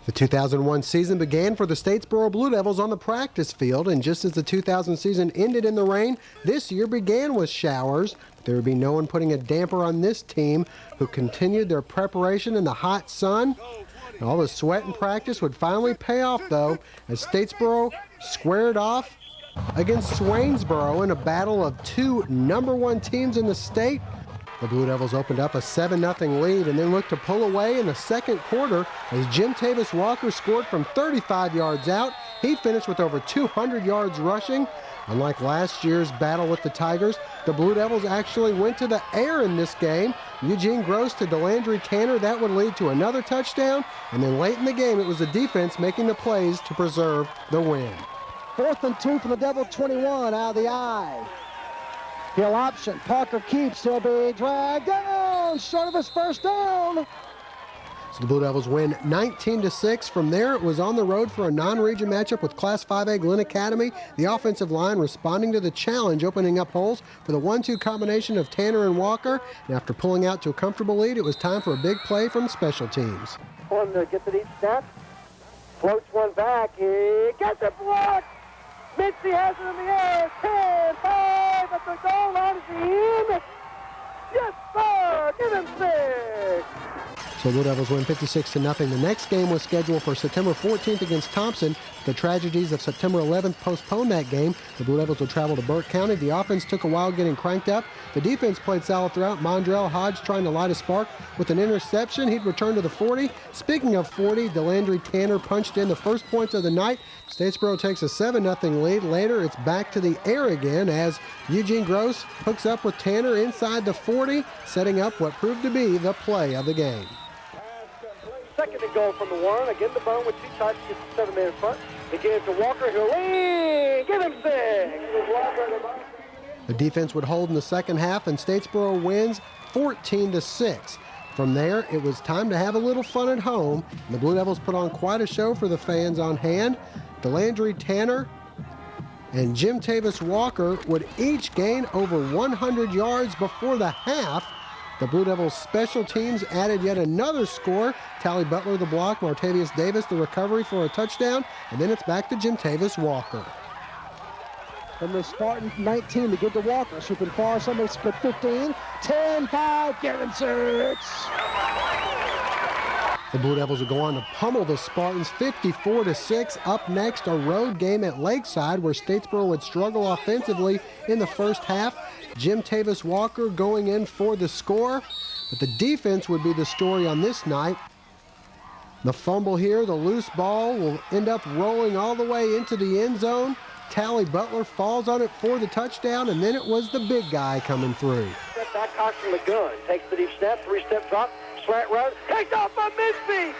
The 2001 season began for the Statesboro Blue Devils on the practice field, and just as the 2000 season ended in the rain, this year began with showers. There would be no one putting a damper on this team, who continued their preparation in the hot sun. And all the sweat in practice would finally pay off, though, as Statesboro squared off against Swainsboro in a battle of two #1 teams in the state. The Blue Devils opened up a 7-0 lead and then looked to pull away in the second quarter as Jim Tavis Walker scored from 35 yards out. He finished with over 200 yards rushing. Unlike last year's battle with the Tigers, the Blue Devils actually went to the air in this game. Eugene Gross to DeLandre Tanner, that would lead to another touchdown. And then late in the game, it was the defense making the plays to preserve the win. 4th and 2 from the Devil 21 out of the eye. Heel option, Parker keeps, he'll be dragged down, short of his first down. So the Blue Devils win 19-6. From there, it was on the road for a non-region matchup with Class 5A Glynn Academy. The offensive line responding to the challenge, opening up holes for the 1-2 combination of Tanner and Walker. And after pulling out to a comfortable lead, it was time for a big play from special teams. One to get the deep snap, floats one back, he gets it blocked. Mitzi has it in the air, 10-5 at the goal line. Is he in? Yes, sir, give him 6. So Blue Devils win 56-0. The next game was scheduled for September 14th against Thompson. The tragedies of September 11th postponed that game. The Blue Devils will travel to Burke County. The offense took a while getting cranked up. The defense played solid throughout. Mondrell Hodge trying to light a spark with an interception. He'd return to the 40. Speaking of 40, DeLandre Tanner punched in the first points of the night. Statesboro takes a 7-0 lead. Later, it's back to the air again as Eugene Gross hooks up with Tanner inside the 40, setting up what proved to be the play of the game. Second and goal from the 1. Again, the bone with 2 touches, gets the 7-man in front. They give it to Walker. He'll lean. Give him 6. The defense would hold in the second half, and Statesboro wins 14-6. From there, it was time to have a little fun at home. And the Blue Devils put on quite a show for the fans on hand. DeLandre Tanner and Jim Tavis Walker would each gain over 100 yards before the half. The Blue Devils special teams added yet another score. Tally Butler the block, Martavius Davis the recovery for a touchdown, and then it's back to Jim Tavis Walker. From the Spartan 19 to get to Walker, swooping far, somebody's good 15, 10-5, give him 6. The Blue Devils will go on to pummel the Spartans 54-6. Up next, a road game at Lakeside where Statesboro would struggle offensively in the first half. Jim Tavis Walker going in for the score, but the defense would be the story on this night. The fumble here, the loose ball will end up rolling all the way into the end zone. Tally Butler falls on it for the touchdown, and then it was the big guy coming through. Step back, Cox from the gun, takes the deep snap, 3-step drop, slant route, kicked off by Misby,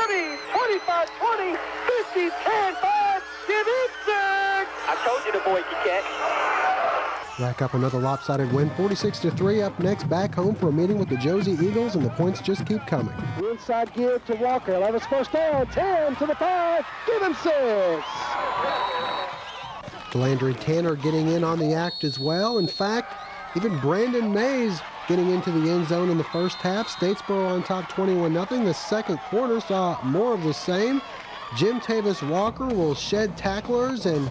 30, 25, 20, 50, 10-5, give it 6. I told you the boy could catch. Rack up another lopsided win, 46-3. Up next, back home for a meeting with the Josie Eagles, and the points just keep coming. Inside give to Walker, 11's first down, 10 to the 5, give him 6. DeLandre Tanner getting in on the act as well. In fact, even Brandon Mays getting into the end zone in the first half. Statesboro on top 21-0. The second quarter saw more of the same. Jim Tavis Walker will shed tacklers, and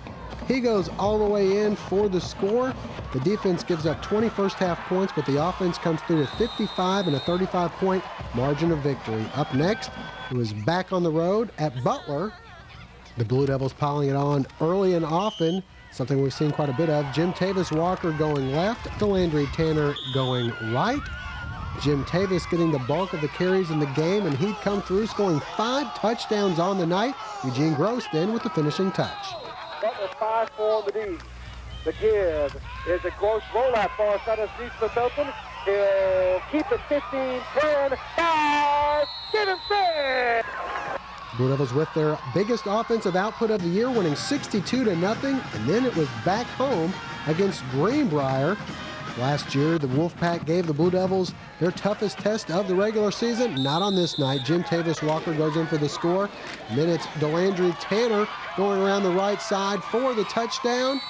he goes all the way in for the score. The defense gives up 20 first-half points, but the offense comes through with 55 and a 35-point margin of victory. Up next, it was back on the road at Butler. The Blue Devils piling it on early and often, something we've seen quite a bit of. Jim Tavis Walker going left, DeLandre Tanner going right. Jim Tavis getting the bulk of the carries in the game, and he'd come through scoring 5 touchdowns on the night. Eugene Gross then with the finishing touch. Butler 5-4 on the D. The give is a close rollout far side of Steve Smith open. He'll keep it 15, 10, 5, give him 6. Blue Devils with their biggest offensive output of the year, winning 62-0, and then it was back home against Greenbrier. Last year, the Wolfpack gave the Blue Devils their toughest test of the regular season. Not on this night. Jim Tavis Walker goes in for the score. And then it's DeLandre Tanner going around the right side for the touchdown.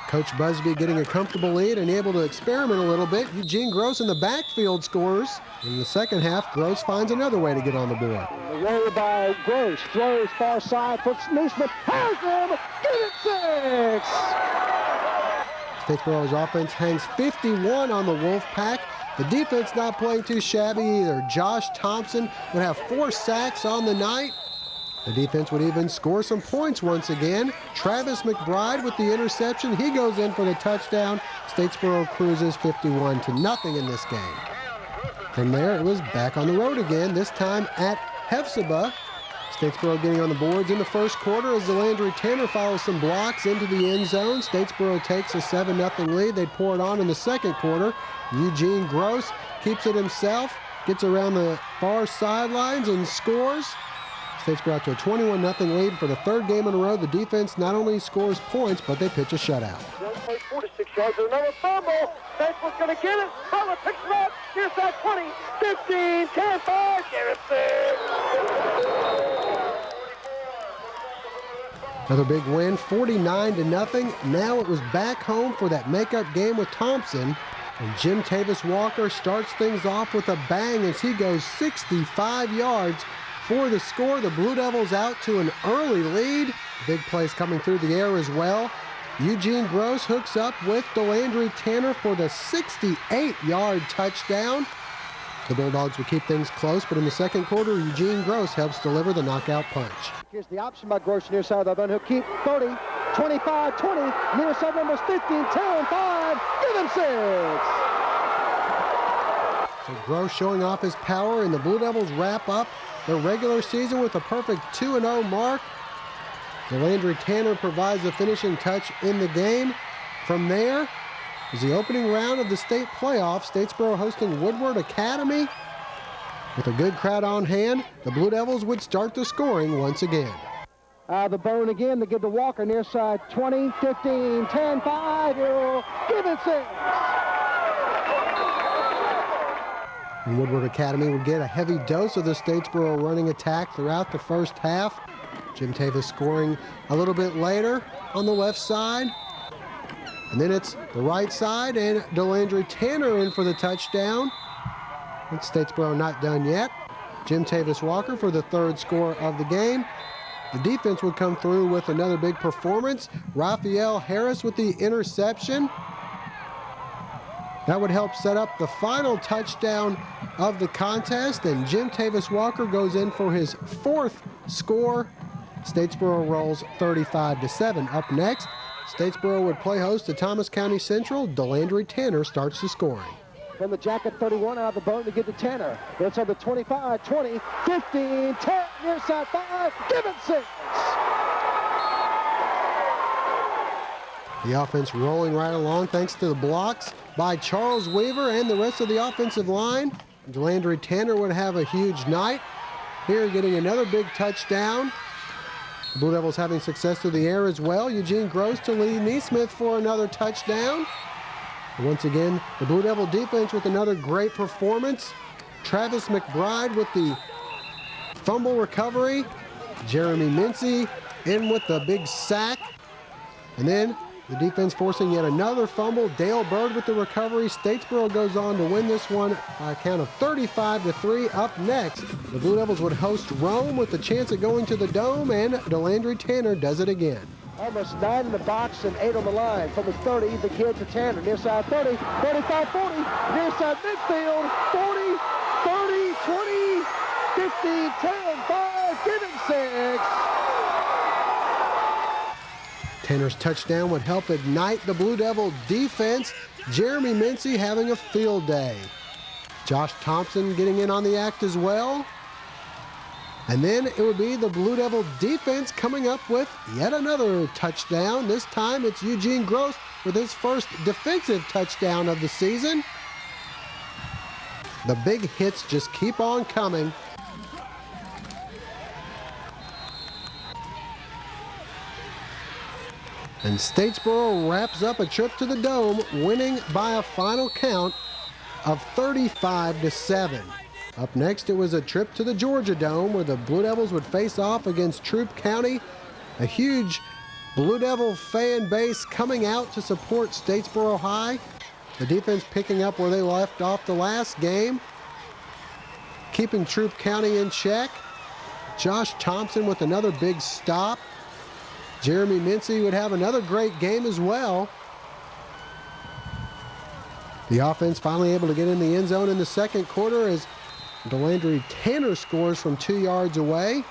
Coach Busby getting a comfortable lead and able to experiment a little bit. Eugene Gross in the backfield scores. In the second half, Gross finds another way to get on the board. The roll by Gross, throws far side for Neesmith, has him, get it 6! Statesboro's offense hangs 51 on the Wolfpack. The defense not playing too shabby either. Josh Thompson would have 4 sacks on the night. The defense would even score some points once again. Travis McBride with the interception. He goes in for the touchdown. Statesboro cruises 51-0 in this game. From there, it was back on the road again, this time at Hephzibah. Statesboro getting on the boards in the first quarter as Delandry Tanner follows some blocks into the end zone. Statesboro takes a 7-0 lead. They pour it on in the second quarter. Eugene Gross keeps it himself, gets around the far sidelines and scores. Statesboro out to a 21-0 lead for the third game in a row. The defense not only scores points, but they pitch a shutout. 46 yards, another fumble. Statesboro's going to get it. Butler picks it up. Here's that 20, 15, 10, 5. Get it there. Another big win, 49-0. Now it was back home for that makeup game with Thompson. And Jim Tavis Walker starts things off with a bang as he goes 65 yards for the score. The Blue Devils out to an early lead. Big plays coming through the air as well. Eugene Gross hooks up with Delandry Tanner for the 68-yard touchdown. The Bulldogs would keep things close, but in the second quarter, Eugene Gross helps deliver the knockout punch. Here's the option by Gross near side of the run. He'll keep 30, 25, 20, near side numbers 15, 10, 5, give him 6. So Gross showing off his power, and the Blue Devils wrap up their regular season with a perfect 2-0 mark. Delandry Tanner provides the finishing touch in the game. From there is the opening round of the state playoffs. Statesboro hosting Woodward Academy. With a good crowd on hand, the Blue Devils would start the scoring once again. The bone again to give to Walker near side 20, 15, 10, 5. He'll give it 6. And Woodward Academy would get a heavy dose of the Statesboro running attack throughout the first half. Jim Tavis scoring a little bit later on the left side. And then it's the right side and Delandry Tanner in for the touchdown. It's Statesboro not done yet. Jim Tavis Walker for the third score of the game. The defense would come through with another big performance. Raphael Harris with the interception. That would help set up the final touchdown of the contest, and Jim Tavis Walker goes in for his fourth score. Statesboro rolls 35-7. Up next, Statesboro would play host to Thomas County Central. Delandry Tanner starts the scoring. From the jacket 31 out of the bone to get to Tanner. It's on the 25, 20, 15, 10, near side 5, give it 6. The offense rolling right along thanks to the blocks by Charles Weaver and the rest of the offensive line. Delandry Tanner would have a huge night. Here getting another big touchdown. The Blue Devils having success through the air as well. Eugene Gross to Lee Neesmith for another touchdown. Once again, the Blue Devil defense with another great performance. Travis McBride with the fumble recovery. Jeremy Mincy in with the big sack. And then the defense forcing yet another fumble. Dale Bird with the recovery. Statesboro goes on to win this one by a count of 35-3. Up next, the Blue Devils would host Rome with the chance of going to the Dome, and Delandry Tanner does it again. Almost 9 in the box and 8 on the line. From the 30, the kid to Tanner. Near side 30, 35, 40. Near side midfield, 40, 30, 20, 15, 10, 5. Give him 6. Tanner's touchdown would help ignite the Blue Devil defense. Jeremy Mincy having a field day. Josh Thompson getting in on the act as well. And then it would be the Blue Devil defense coming up with yet another touchdown. This time it's Eugene Gross with his first defensive touchdown of the season. The big hits just keep on coming. And Statesboro wraps up a trip to the Dome, winning by a final count of 35-7. Up next, it was a trip to the Georgia Dome where the Blue Devils would face off against Troup County. A huge Blue Devil fan base coming out to support Statesboro High. The defense picking up where they left off the last game, keeping Troup County in check. Josh Thompson with another big stop. Jeremy Mincy would have another great game as well. The offense finally able to get in the end zone in the second quarter as DeLandre Tanner scores from 2 yards away.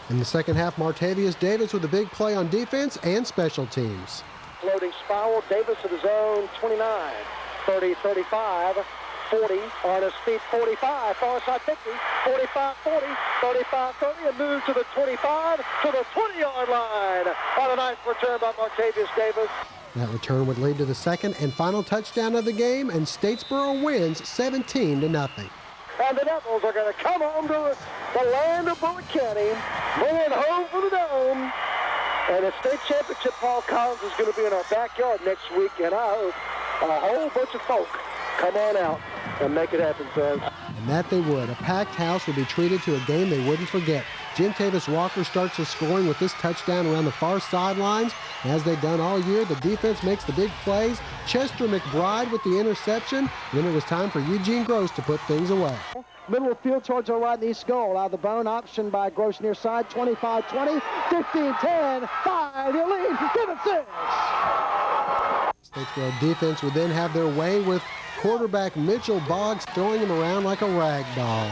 In the second half, Martavius Davis with a big play on defense and special teams. Floating spiral, Davis at his own 29, 30, 35, 40, on his feet 45, far side 50, 45, 40, 35, 30, and moves to the 25, to the 20-yard line. On a nice return by Martavius Davis. That return would lead to the second and final touchdown of the game, and Statesboro wins 17-0. And the Devils are going to come home to the land of Bullitt County, bringing home for the Dome. And the state championship, Paul Collins, is going to be in our backyard next week, and I hope a whole bunch of folk come on out and make it happen, fans. And that they would. A packed house would be treated to a game they wouldn't forget. Gentavis Walker starts the scoring with this touchdown around the far sidelines. As they've done all year, the defense makes the big plays. Chester McBride with the interception. Then it was time for Eugene Gross to put things away. Middle of the field towards our right knee goal. Out of the bone, option by Gross near side. 25-20, 15-10, 5, the lead, give it 6. Statesboro defense would then have their way with quarterback Mitchell Boggs throwing him around like a rag doll.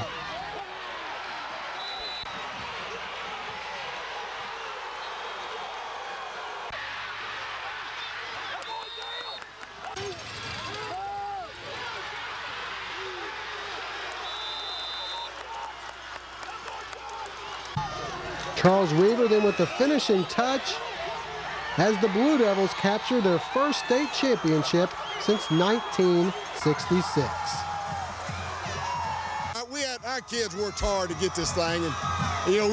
Charles Weaver then with the finishing touch as the Blue Devils capture their first state championship since 1966. Our kids worked hard to get this thing, and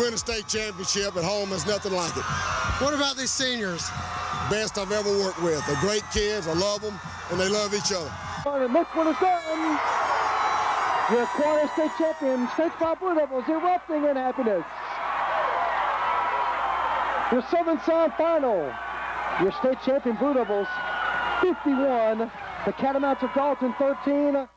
win a state championship at home is nothing like it. What about these seniors? Best I've ever worked with. They're great kids, I love them, and they love each other. And this one is done. Your quarter state champion, Statesboro Blue Devils, erupting in happiness. Your Southern Sound final. Your state champion Blue Devils, 51. The Catamounts of Dalton, 13.